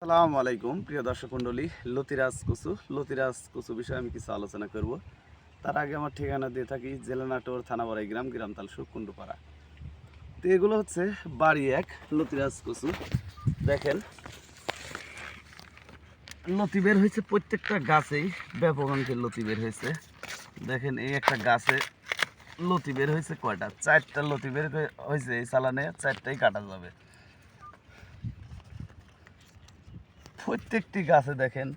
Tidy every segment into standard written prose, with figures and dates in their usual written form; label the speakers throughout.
Speaker 1: আসসালামু আলাইকুম প্রিয় দর্শক মণ্ডলী। লতিরাজ কচু বিষয়ে আমি কিছু আলোচনা করব। তার আগে আমার ঠিকানা দিয়ে থাকি জেলা নাটোর, থানা বাড়াই গ্রাম তালসু কুণ্ডুপাড়া। তো এগুলো হচ্ছে বাড়ি এক লতিরাজ কচু। দেখেন লতি বের হয়েছে প্রত্যেকটা গাছেই, ব্যাপক অঙ্কের লতি বের হয়েছে। দেখেন এই একটা গাছে লতি বের হয়েছে কয়টা, 4টা লতি বের হয়েছে। এই চালানে 4টাই কাটা যাবে। প্রত্যেকটি গাছে দেখেন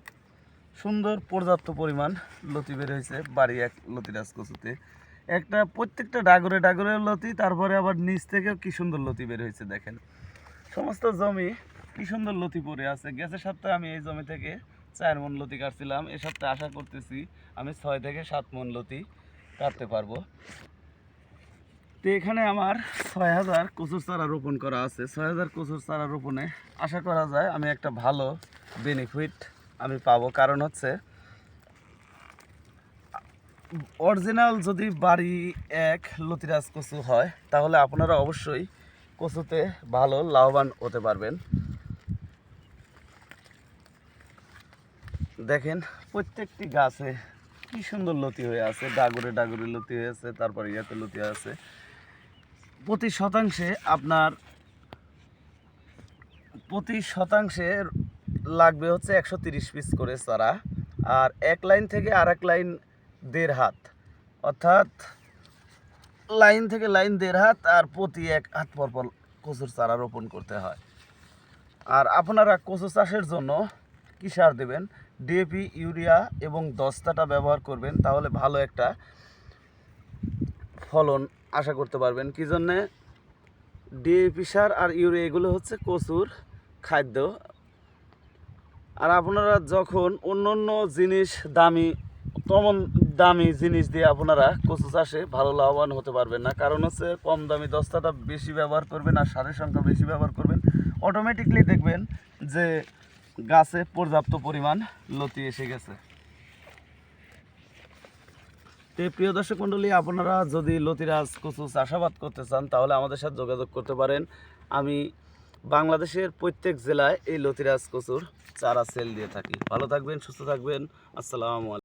Speaker 1: সুন্দর পর্যাপ্ত পরিমাণ লতি বের হয়েছে বাড়ি এক লতিরাজ কচুতে। প্রত্যেকটা ডাগরে ডাগরে লতি, তারপরে আবার নিচ থেকেও কি সুন্দর লতি বের হয়েছে। দেখেন সমস্ত জমি কি সুন্দর লতি পড়ে আছে। গেছে সপ্তাহে আমি এই জমি থেকে 4 মণ লতি কাটছিলাম। এ সপ্তাহে আশা করতেছি আমি 6 থেকে 7 মণ লতি কাটতে পারবো। তো এখানে আমার 6000 কচুর চারা রোপণ করা আছে। 6000 কচুর চারা রোপণে আশা করা যায় আমি একটা ভালো বেনিফিট আমি পাবো। কারণ হচ্ছে অরিজিনাল যদি বাড়ি এক লতিরাজ কচু হয় তাহলে আপনারা অবশ্যই কচুতে ভালো লাভবান হতে পারবেন। দেখেন প্রত্যেকটি গাছে কি সুন্দর লতি হয়ে আছে, ডাগরে ডাগরে লতি হয়ে আছে, তারপরে ইয়াতে লতি আছে। প্রতি শতাংশে লাগবে হচ্ছে 130 পিস করে চারা। আর এক লাইন থেকে আর এক লাইন 1.5 হাত, অর্থাৎ লাইন থেকে লাইন 1.5 হাত, আর প্রতি 1 হাত পরপর কচুর চারা রোপণ করতে হয়। আর আপনারা কচু চাষের জন্য কি সার দেবেন? ডিএপি, ইউরিয়া এবং দস্তাটা ব্যবহার করবেন, তাহলে ভালো একটা ফলন আশা করতে পারবেন। কি জন্যে? ডিএপি সার আর ইউরিয়া এগুলো হচ্ছে কচুর খাদ্য। আর আপনারা যখন অন্য জিনিস দামি জিনিস দিয়ে আপনারা কচু চাষে ভালো লাভবান হতে পারবেন না। কারণ হচ্ছে কম দামি দস্তাটা বেশি ব্যবহার করবেন আর সারের সংখ্যা বেশি ব্যবহার করবেন, অটোমেটিকলি দেখবেন যে গাছে পর্যাপ্ত পরিমাণ লতি এসে গেছে। তো প্রিয় দর্শক মণ্ডলী, আপনারা যদি লতিরাজ কচু চাষাবাদ করতে চান তাহলে আমাদের সাথে যোগাযোগ করতে পারেন। আমি বাংলাদেশের প্রত্যেক জেলায় এই লতিরাজ কচুর চারা সেল দিয়ে থাকি। ভালো থাকবেন, সুস্থ থাকবেন। আসসালামু আলাইকুম।